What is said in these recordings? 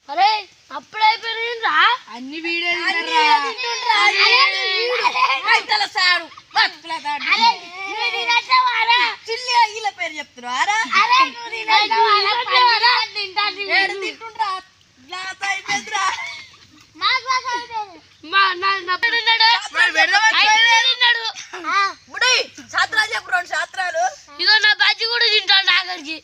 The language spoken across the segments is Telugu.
అరే అప్పుడైపోయిందా అన్ని వీడియోలు పేరు చెప్తున్నారా శాస్త్రాలు చెప్పు రెండు శాస్త్రాలు ఇదో నా బాజీ కూడా తింటాడు ఆఖరికి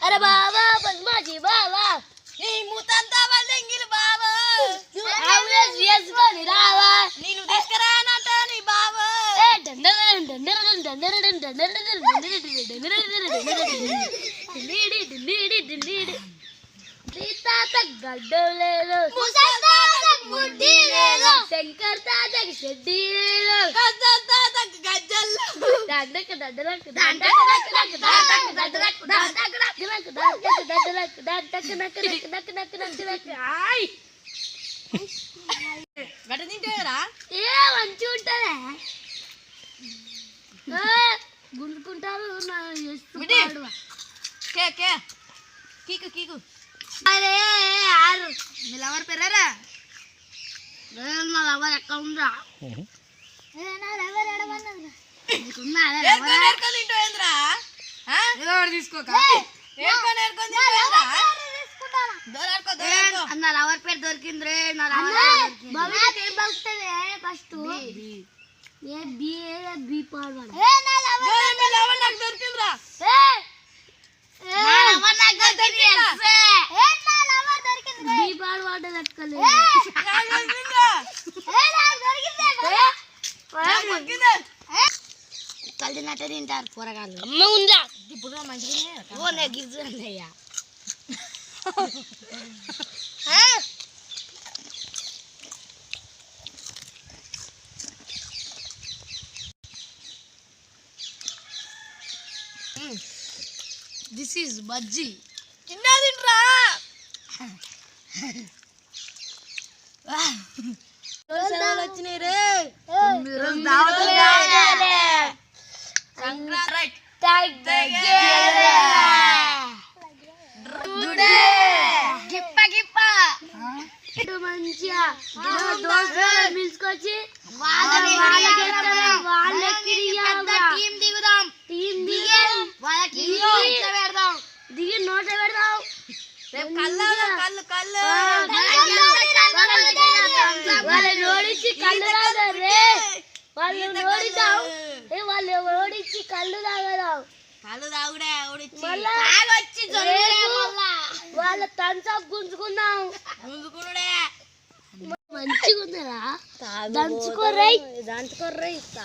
अरे बाबा बदमाशी बाबा नी मुतंता वल्लेंगिल बाबा आवले सीएस बनी रावा नीनु दिसकरानట नी बाबा ए डंडर सीता तक गड्डो ले लो मुसलता तक मुड्डी ले लो शंकर तक शेड्डी ले लो गज्जल तक गज्जल डंडक डंडक గుండుకుంటారు అరే యారు మీ లవర్ పేరారా నా లవర్ ఎక్కడ ఉందా నా లవర్ ఎడమన్నది నీకున్నా నా లవర్ పేరు దొరికిందిరే నా ఫస్ట్ బి పాడవాడు దొరికిందిరా పాడవాడు లెక్కలేదు కలిదినట్టే తింటారు కూరగాయలు అమ్మ ఉందా ఇప్పుడు మంచిగా గిజ్జయ్యా దిస్ ఈజ్ బజ్జీ చిన్నా తింట్రా వచ్చినాయి రే మంచిగా పిలుచుకొచ్చి దిగి నోట పెడదాం వాళ్ళు ఓడించి కళ్ళు తాగరే వాళ్ళు ఓడిద్దాం వాళ్ళు ఓడించి కళ్ళు తాగదాం కళ్ళు తాగుడే వాళ్ళ తంచప్ గుంజుకుందాం మంచిగా ఉందిరా దంచుకోర్రై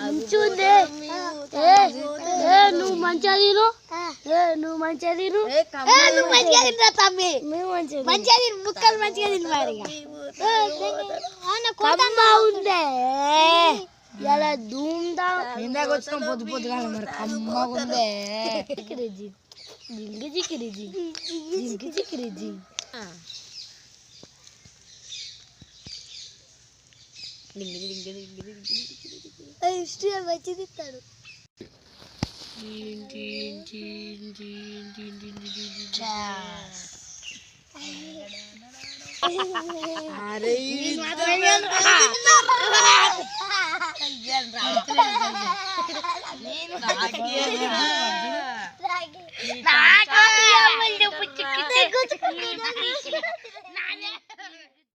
మంచిగా నువ్వు మంచిగా తిను నువ్వు మంచిగా తిను నువ్వు మంచిగా తింటా తమ్మి మంచిగా తిను ముక్కలు మంచిగా తిను మరి ఉందే ఇలా ధూమ్దా ఇందాక వచ్చినాం పొద్దు పొద్దుగా మరి అమ్మగా ఉందే జింగి జిక్కిరిజి జింగి జిక్కిరిజి ఇష్టం మంచిది ఇస్తాడు అరే నాకే